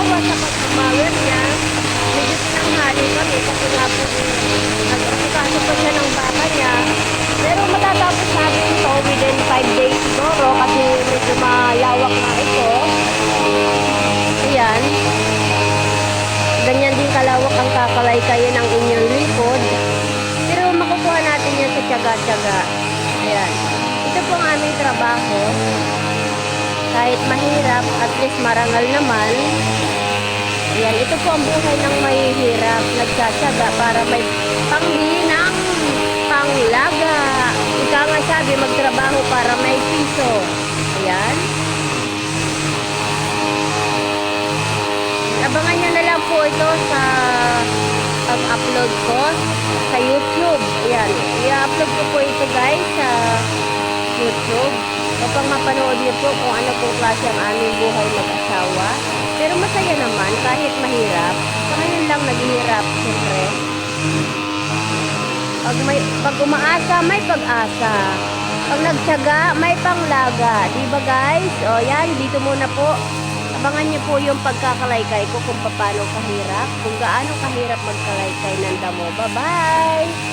awa sa pagmamawir niya, medyo tinanghali kami kasi nga po nag-asikaso pa siya ng baka niya. Pero matatapos natin ito within 5 days siguro kasi medyo malawak na ito. Ayan. Ganyan din kalawak ang kakalay-kayin ng inyong likod. Pero makukuha natin yan sa tiyaga-tiyaga. Ayan. Ito po ang aming trabaho. Kahit mahirap, at least marangal naman. Ayan, ito po ang buhay ng mahihirap. Nagtsatsaga para may pangbili ng panglaga. Ika nga sabi, magtrabaho para may piso. Ayan. Abangan nyo na lang po ito sa pag-upload ko sa YouTube. Ayan, i-upload ko po ito guys sa YouTube. Upang mapanood niyo po kung ano pong klase ang aming buhay mag-asawa. Pero masaya naman kahit mahirap. Sa ngayon lang naghihirap, siyempre. Pag umaasa, may pag-asa. Pag nagtiyaga, may panglaga. Diba guys? O yan, dito muna po. Abangan niyo po yung pagkakalaykay ko kung paano kahirap. Kung gaano kahirap magkalaykay ng damo. Bye-bye!